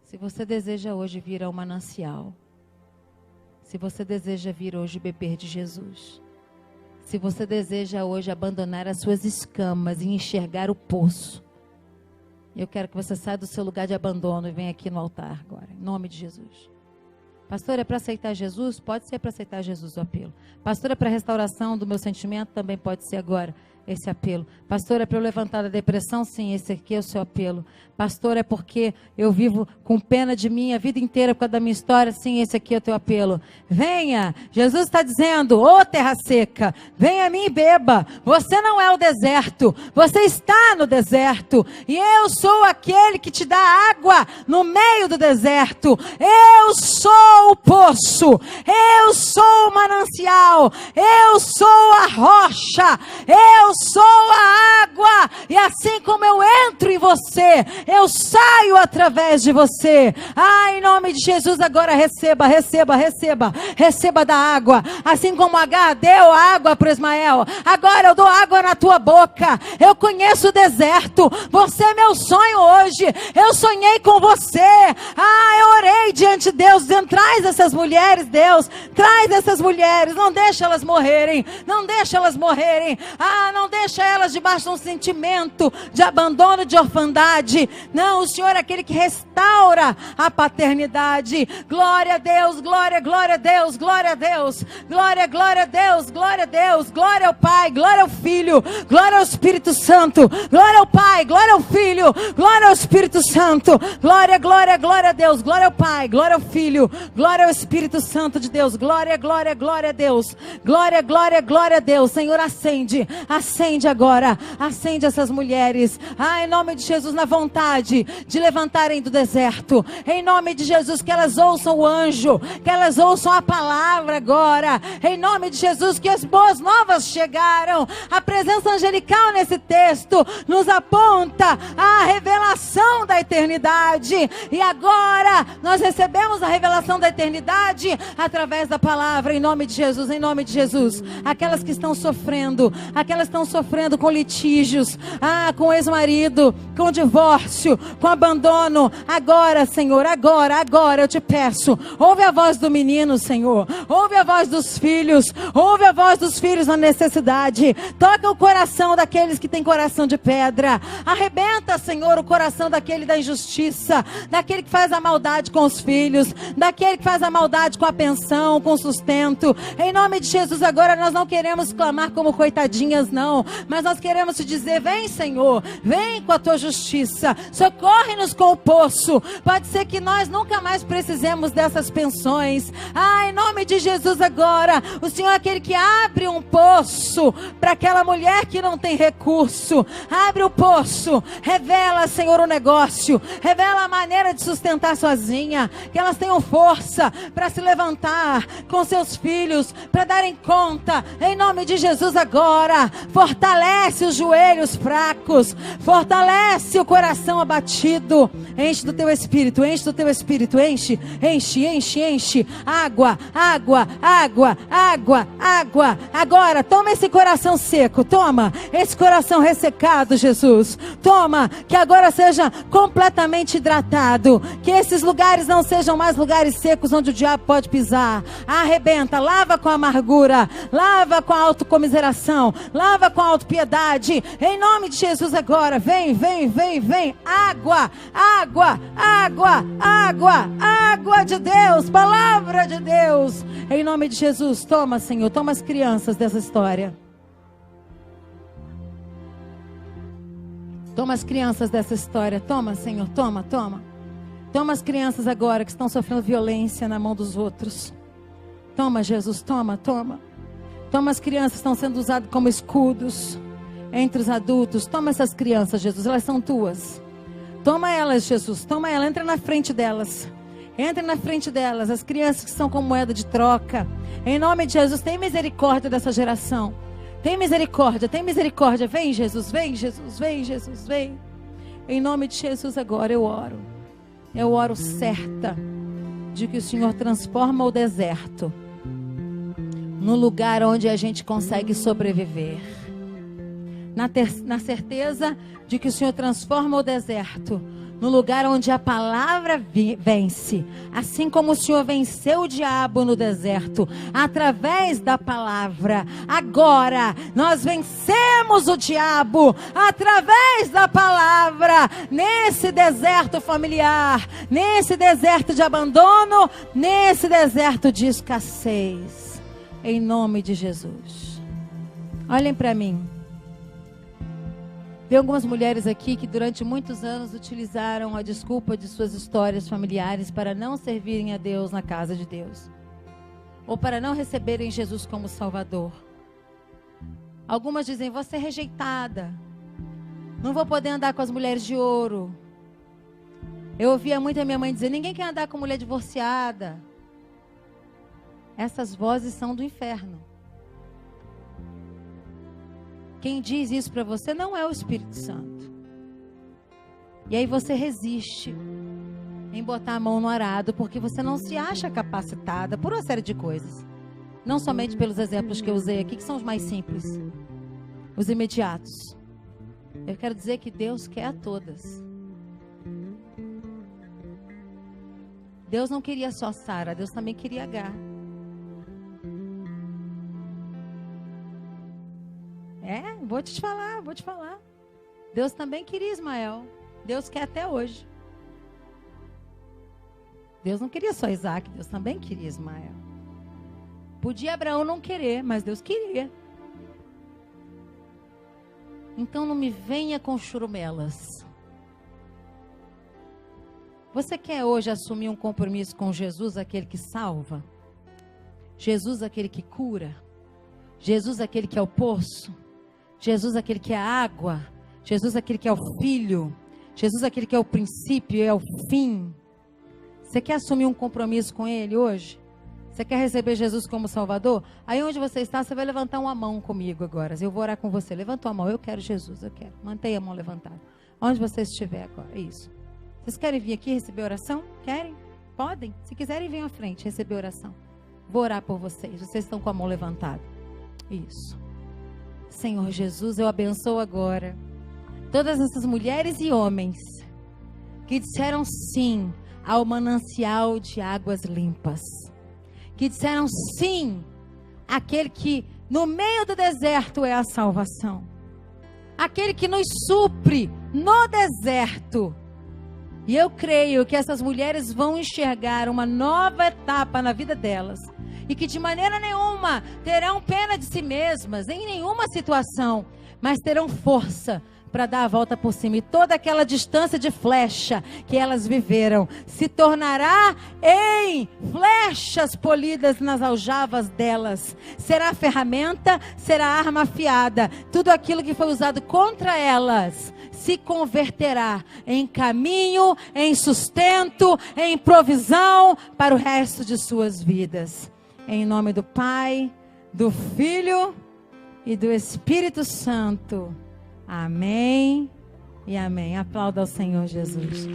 Speaker 1: Se você deseja hoje vir ao manancial, se você deseja vir hoje beber de Jesus, se você deseja hoje abandonar as suas escamas e enxergar o poço, eu quero que você saia do seu lugar de abandono e venha aqui no altar agora, em nome de Jesus. Pastor, é para aceitar Jesus? Pode ser para aceitar Jesus o apelo. Pastor, é para restauração do meu sentimento? Também pode ser agora esse apelo. Pastor, é para eu levantar da depressão? Sim, esse aqui é o seu apelo. Pastor, é porque eu vivo com pena de mim a vida inteira por causa da minha história? Sim, esse aqui é o teu apelo. Venha, Jesus está dizendo, ô terra seca, venha a mim e beba. Você não é o deserto, você está no deserto. E eu sou aquele que te dá água no meio do deserto. Eu sou o poço, eu sou o manancial, eu sou a rocha, eu sou a água. E assim como eu entro em você, eu saio através de você. Em nome de Jesus, agora receba, receba, receba, receba da água. Assim como Agar deu água para Ismael, agora eu dou água na tua boca. Eu conheço o deserto, você é meu sonho hoje. Eu sonhei com você. Eu orei diante de Deus, dizendo, traz essas mulheres, Deus, traz essas mulheres, não deixa elas morrerem, não deixa elas morrerem. Não deixa elas debaixo de um sentimento de abandono, de orfandade. Não, o Senhor é aquele que restaura a paternidade. Glória a Deus, glória, glória a Deus, glória a Deus, glória, glória a Deus, glória a Deus, glória ao Pai, glória ao Filho, glória ao Espírito Santo, glória ao Pai, glória ao Filho, glória ao Espírito Santo, glória, glória, glória a Deus, glória ao Pai, glória ao Filho, glória ao Espírito Santo de Deus, glória, glória, glória a Deus, glória, glória, glória a Deus. Senhor, acende, acende agora, acende essas mulheres, em nome de Jesus, na vontade de levantarem do deserto, em nome de Jesus, que elas ouçam o anjo, que elas ouçam a palavra agora, em nome de Jesus, que as boas novas chegaram. A presença angelical nesse texto nos aponta a revelação da eternidade, e agora nós recebemos a revelação da eternidade através da palavra, em nome de Jesus, em nome de Jesus. Aquelas que estão sofrendo, aquelas que estão sofrendo com litígios, com ex-marido, com divórcio, com abandono, agora, Senhor, agora eu te peço, ouve a voz do menino, Senhor, ouve a voz dos filhos, ouve a voz dos filhos na necessidade, toca o coração daqueles que têm coração de pedra, arrebenta, Senhor, o coração daquele da injustiça, daquele que faz a maldade com os filhos, daquele que faz a maldade com a pensão, com o sustento, em nome de Jesus. Agora nós não queremos clamar como coitadinhas, não, mas nós queremos te dizer, vem, Senhor, vem com a tua justiça, socorre-nos com o poço. Pode ser que nós nunca mais precisemos dessas pensões, em nome de Jesus. Agora o Senhor é aquele que abre um poço para aquela mulher que não tem recurso, abre o poço, revela, Senhor, o negócio, revela a maneira de sustentar sozinha, que elas tenham força para se levantar com seus filhos, para darem conta, em nome de Jesus. Agora fortalece os joelhos fracos, fortalece o coração abatido, enche do teu Espírito, enche do teu Espírito, enche, enche, enche, enche, água, água, água, água, água. Agora toma esse coração seco, toma esse coração ressecado, Jesus, toma, que agora seja completamente hidratado, que esses lugares não sejam mais lugares secos onde o diabo pode pisar. Arrebenta, lava com amargura, lava com autocomiseração, lava com autopiedade, em nome de Jesus. Agora vem, vem, vem, vem, água, água, água, água, água de Deus, palavra de Deus, em nome de Jesus. Toma, Senhor, toma as crianças dessa história, Toma as crianças dessa história. Toma, Senhor, toma. Toma as crianças agora que estão sofrendo violência na mão dos outros. Toma, Jesus, toma. Toma as crianças que estão sendo usadas como escudos entre os adultos. Toma essas crianças, Jesus, elas são tuas. Toma elas, Jesus, toma elas, entra na frente delas. Entra na frente delas, as crianças que são como moeda de troca. Em nome de Jesus, tem misericórdia dessa geração. Tem misericórdia. Vem, Jesus, vem. Em nome de Jesus agora eu oro. Eu oro certa de que o Senhor transforma o deserto no lugar onde a gente consegue sobreviver. Na certeza de que o Senhor transforma o deserto no lugar onde a palavra vence. Assim como o Senhor venceu o diabo no deserto, através da palavra. Agora, nós vencemos o diabo através da palavra. Nesse deserto familiar, nesse deserto de abandono, nesse deserto de escassez. Em nome de Jesus. Olhem para mim. Tem algumas mulheres aqui que durante muitos anos utilizaram a desculpa de suas histórias familiares para não servirem a Deus na casa de Deus. Ou para não receberem Jesus como Salvador. Algumas dizem, vou ser rejeitada. Não vou poder andar com as mulheres de ouro. Eu ouvia muito a minha mãe dizer, ninguém quer andar com mulher divorciada. Essas vozes são do inferno. Quem diz isso para você não é o Espírito Santo. E aí você resiste em botar a mão no arado, porque você não se acha capacitada por uma série de coisas. Não somente pelos exemplos que eu usei aqui, que são os mais simples, os imediatos. Eu quero dizer que Deus quer a todas. Deus não queria só Sara, Deus também queria Agar. Vou te falar. Deus também queria Ismael. Deus quer até hoje. Deus não queria só Isaac, Deus também queria Ismael. Podia Abraão não querer, mas Deus queria. Então não me venha com churumelas. Você quer hoje assumir um compromisso com Jesus, aquele que salva? Jesus, aquele que cura? Jesus, aquele que é o poço? Jesus, aquele que é a água? Jesus, aquele que é o Filho? Jesus, aquele que é o princípio e é o fim? Você quer assumir um compromisso com Ele hoje? Você quer receber Jesus como Salvador? Aí onde você está, você vai levantar uma mão comigo agora. Eu vou orar com você. Levanta a mão. Eu quero Jesus, eu quero. Mantenha a mão levantada. Onde você estiver agora. Isso. Vocês querem vir aqui receber oração? Querem? Podem. Se quiserem, venham à frente receber oração. Vou orar por vocês. Vocês estão com a mão levantada. Isso. Senhor Jesus, eu abençoo agora todas essas mulheres e homens que disseram sim ao manancial de águas limpas. Que disseram sim àquele que no meio do deserto é a salvação. Aquele que nos supre no deserto. E eu creio que essas mulheres vão enxergar uma nova etapa na vida delas. E que de maneira nenhuma terão pena de si mesmas, em nenhuma situação, mas terão força para dar a volta por cima. E toda aquela distância de flecha que elas viveram se tornará em flechas polidas nas aljavas delas. Será ferramenta, será arma afiada. Tudo aquilo que foi usado contra elas se converterá em caminho, em sustento, em provisão para o resto de suas vidas. Em nome do Pai, do Filho e do Espírito Santo. Amém e amém. Aplauda ao Senhor Jesus.